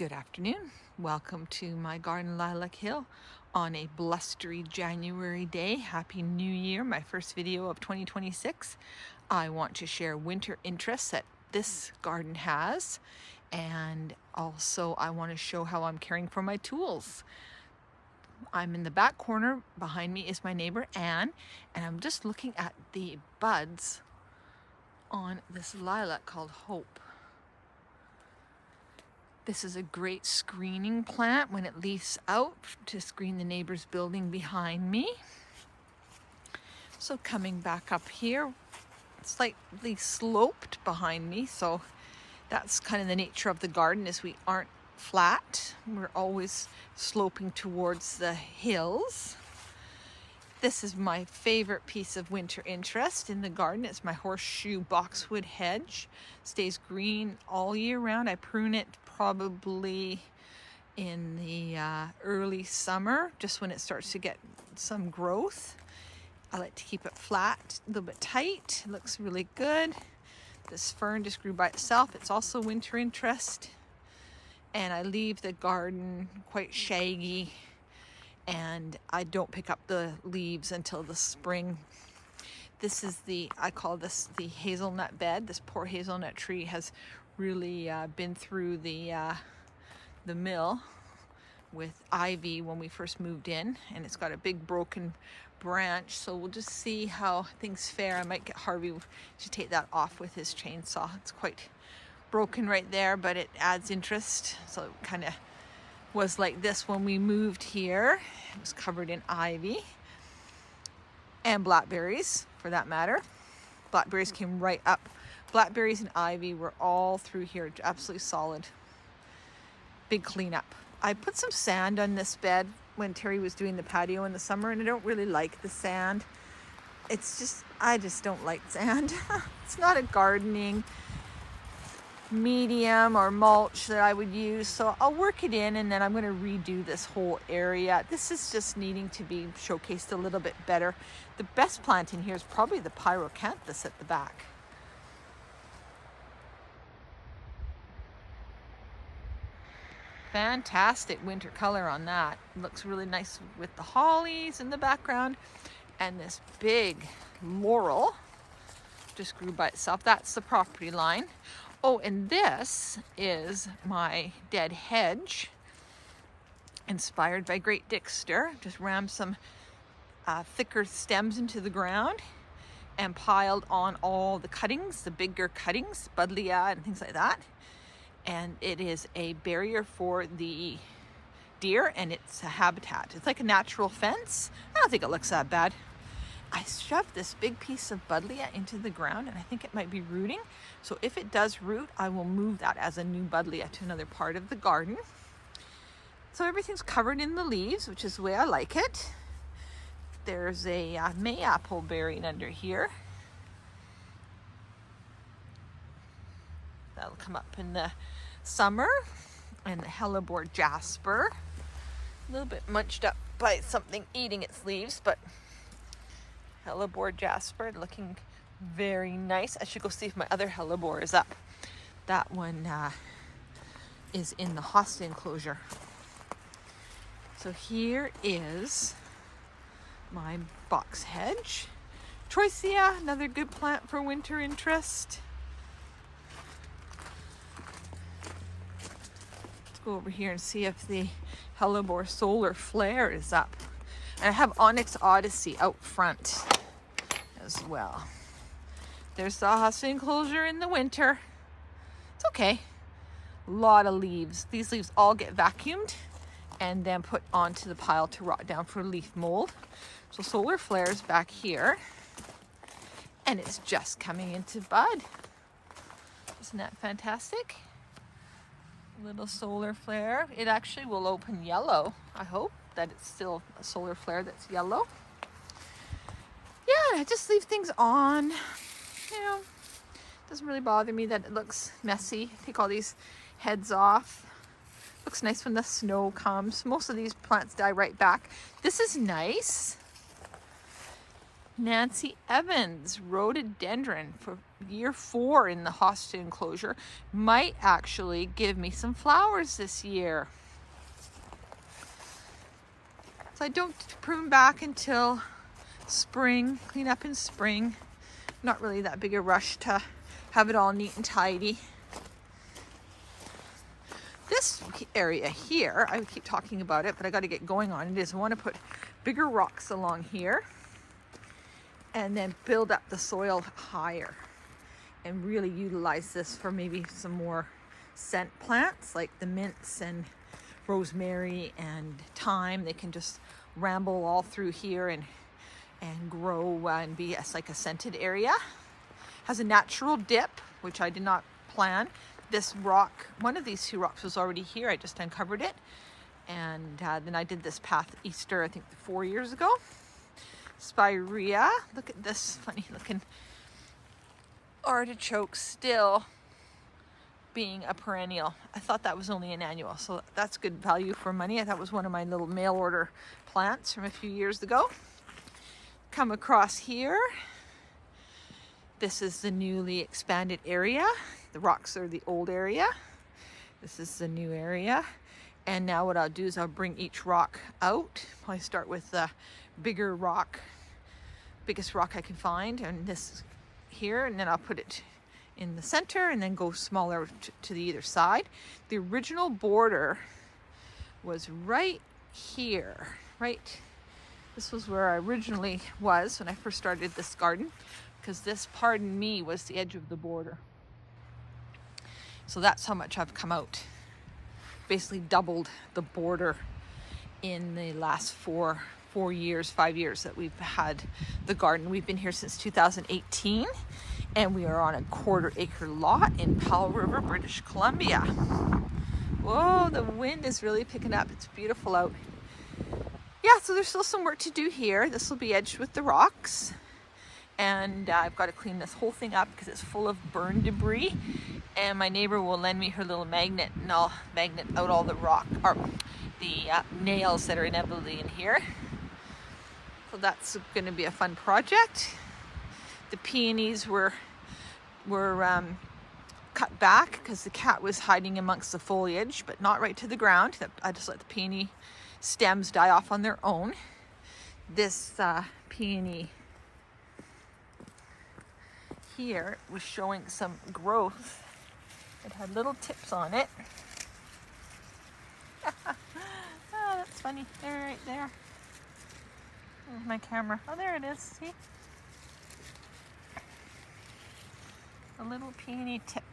Good afternoon. Welcome to my garden, Lilac Hill, on a blustery January day. Happy New Year, my first video of 2026. I want to share winter interests that this garden has, and also I want to show how I'm caring for my tools. I'm in the back corner. Behind me is my neighbor Anne, and I'm just looking at the buds on this lilac called Hope. This is a great screening plant when it leaves out to screen the neighbor's building behind me. So coming back up here, slightly sloped behind me, so that's kind of the nature of the garden, is we aren't flat. We're always sloping towards the hills. This is my favorite piece of winter interest in the garden. It's my horseshoe boxwood hedge. Stays green all year round. I prune it probably in the early summer, just when it starts to get some growth. I like to keep it flat, a little bit tight. It looks really good. This fern just grew by itself. It's also winter interest. And I leave the garden quite shaggy, and I don't pick up the leaves until the spring. This is I call this the hazelnut bed. This poor hazelnut tree has really been through the mill with ivy when we first moved in, and it's got a big broken branch, so we'll just see how things fare. I might get Harvey to take that off with his chainsaw. It's quite broken right there, but it adds interest. So it kind of was like this when we moved here. It was covered in ivy and blackberries, for that matter. Blackberries came right up. Blackberries and ivy were all through here, absolutely solid. Big cleanup. I put some sand on this bed when Terry was doing the patio in the summer, and I don't really like the sand. I just don't like sand. It's not a gardening medium or mulch that I would use, so I'll work it in, and then I'm going to redo this whole area. This is just needing to be showcased a little bit better. The best plant in here is probably the pyrocanthus at the back. Fantastic winter color on that. It looks really nice with the hollies in the background, and this big laurel just grew by itself. That's the property line. Oh, and this is my dead hedge, inspired by Great Dixter. Just rammed some thicker stems into the ground and piled on all the cuttings, the bigger cuttings, buddleia and things like that. And it is a barrier for the deer, and it's a habitat. It's like a natural fence. I don't think it looks that bad. I shoved this big piece of buddleia into the ground, and I think it might be rooting. So if it does root, I will move that as a new buddleia to another part of the garden. So everything's covered in the leaves, which is the way I like it. There's a mayapple berrying under here. That'll come up in the summer. And the hellebore jasper. A little bit munched up by something eating its leaves, but hellebore jasper looking very nice. I should go see if my other hellebore is up. That one is in the hosta enclosure. So here is my box hedge. Troisia, another good plant for winter interest. Let's go over here and see if the hellebore solar flare is up. And I have Onyx Odyssey out front as well. There's the hosta enclosure in the winter. It's okay. A lot of leaves. These leaves all get vacuumed and then put onto the pile to rot down for leaf mold. So solar flare's back here, and it's just coming into bud. Isn't that fantastic? Little solar flare. It actually will open yellow. I hope that it's still a solar flare that's yellow. Yeah, I just leave things on. You know, doesn't really bother me that it looks messy. Take all these heads off. Looks nice when the snow comes. Most of these plants die right back. This is nice. Nancy Evans rhododendron for year 4 in the hosta enclosure might actually give me some flowers this year. So I don't prune back until spring, clean up in spring. Not really that big a rush to have it all neat and tidy. This area here, I keep talking about it, but I got to get going on it, is I want to put bigger rocks along here and then build up the soil higher and really utilize this for maybe some more scent plants like the mints and rosemary and thyme. They can just ramble all through here and grow and be like a scented area. Has a natural dip, which I did not plan. This rock, one of these 2 rocks was already here. I just uncovered it. And then I did this path Easter, I think 4 years ago. Spirea, look at this funny looking artichoke still being a perennial. I thought that was only an annual, so that's good value for money. I thought it was one of my little mail order plants from a few years ago. Come across here. This is the newly expanded area. The rocks are the old area. This is the new area. And now what I'll do is I'll bring each rock out. Probably start with the bigger rock, biggest rock I can find, and this here, and then I'll put it in the center and then go smaller to the either side. The original border was right here, right? This was where I originally was when I first started this garden, because this, pardon me, was the edge of the border. So that's how much I've come out. Basically doubled the border in the last 5 years that we've had the garden. We've been here since 2018, and we are on a 1/4 acre lot in Powell River, British Columbia. Whoa, the wind is really picking up. It's beautiful out. Yeah, so there's still some work to do here. This will be edged with the rocks, and I've got to clean this whole thing up because it's full of burn debris, and my neighbor will lend me her little magnet, and I'll magnet out all the rock, or the nails that are inevitably in here. So that's going to be a fun project. The peonies were cut back because the cat was hiding amongst the foliage, but not right to the ground. I just let the peony stems die off on their own. This peony here was showing some growth. It had little tips on it. Oh, that's funny. They're right there. There's my camera. Oh, there it is. See? A little peony tip.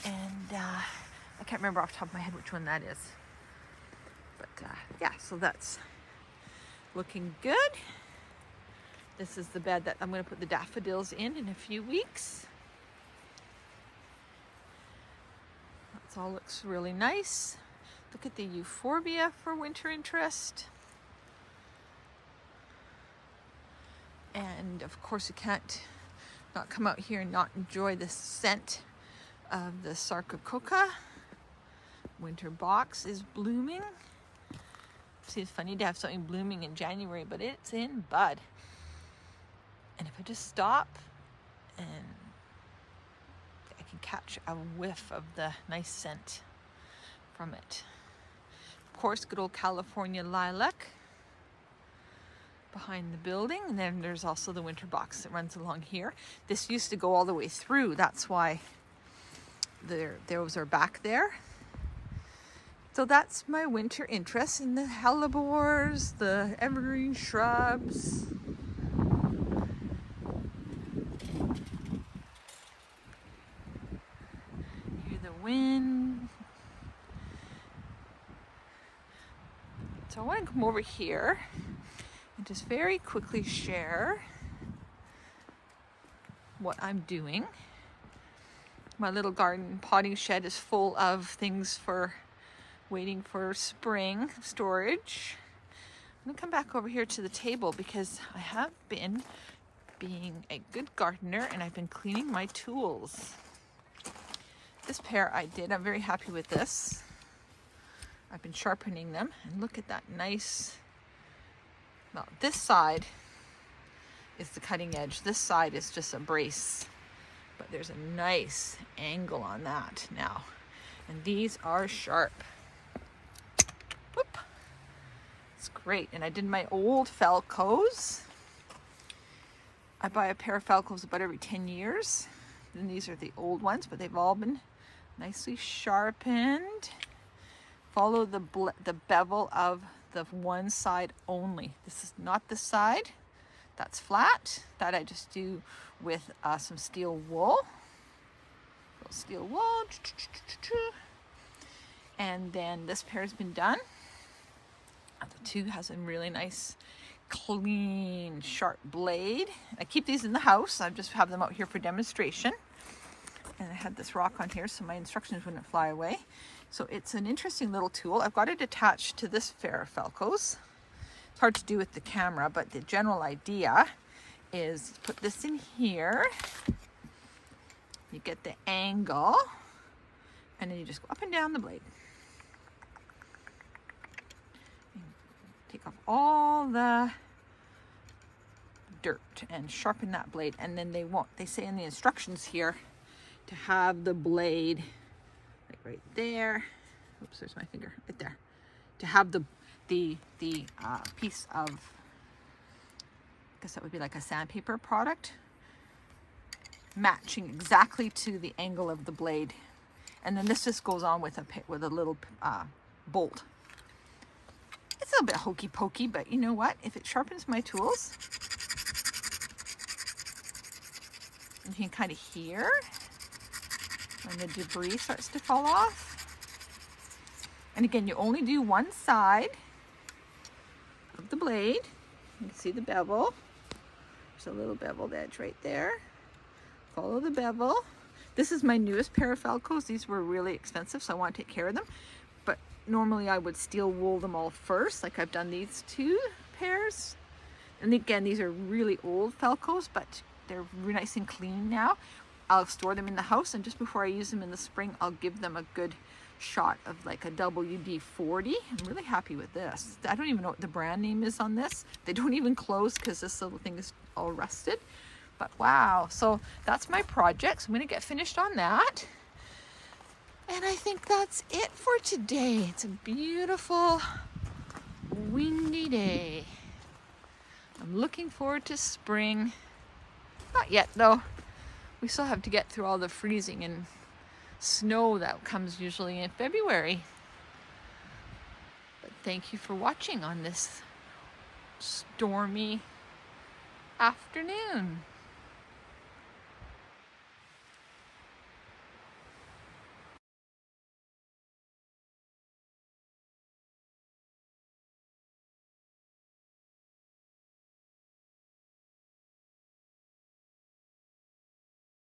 And I can't remember off the top of my head which one that is. But yeah, so that's looking good. This is the bed that I'm going to put the daffodils in a few weeks. That all looks really nice. Look at the euphorbia for winter interest. And of course you can't not come out here and not enjoy the scent of the sarcocooa. Winter box is blooming. See, it's funny to have something blooming in January, but it's in bud. And if I just stop and I can catch a whiff of the nice scent from it. Of course, good old California lilac behind the building, and then there's also the winter box that runs along here. This used to go all the way through. That's why those are back there. So that's my winter interest in the hellebores, the evergreen shrubs. Hear the wind. So I want to come over here and just very quickly share what I'm doing. My little garden potting shed is full of things for waiting for spring storage. I'm gonna come back over here to the table because I have been being a good gardener and I've been cleaning my tools. This pair I did, I'm very happy with this. I've been sharpening them, and look at that nice Well, this side is the cutting edge. This side is just a brace, but there's a nice angle on that now. And these are sharp. Whoop. It's great. And I did my old Falcos. I buy a pair of Falcos about every 10 years. And these are the old ones, but they've all been nicely sharpened. Follow the bevel of the one side only. This is not the side. That's flat. That I just do with some steel wool. Steel wool. And then this pair has been done. The two has a really nice, clean, sharp blade. I keep these in the house. I just have them out here for demonstration. And I had this rock on here so my instructions wouldn't fly away. So it's an interesting little tool. I've got it attached to this pair of Falcos. It's hard to do with the camera, but the general idea is put this in here. You get the angle, and then you just go up and down the blade. Take off all the dirt and sharpen that blade. And then they say in the instructions here to have the blade like right there. Oops, there's my finger right there. To have the piece of, I guess that would be like a sandpaper product, matching exactly to the angle of the blade. And then this just goes on with a little bolt. It's a little bit hokey pokey, but you know what? If it sharpens my tools, and you can kind of hear when the debris starts to fall off. And again, you only do one side of the blade. You can see the bevel. There's a little beveled edge right there. Follow the bevel. This is my newest pair of Falcos. These were really expensive, so I want to take care of them. But normally I would steel wool them all first, like I've done these two pairs. And again, these are really old Falcos, but they're really nice and clean now. I'll store them in the house, and just before I use them in the spring, I'll give them a good shot of like a WD-40. I'm really happy with this. I don't even know what the brand name is on this. They don't even close because this little thing is all rusted. But wow, so that's my project. So I'm going to get finished on that. And I think that's it for today. It's a beautiful, windy day. I'm looking forward to spring. Not yet, though. We still have to get through all the freezing and snow that comes usually in February. But thank you for watching on this stormy afternoon.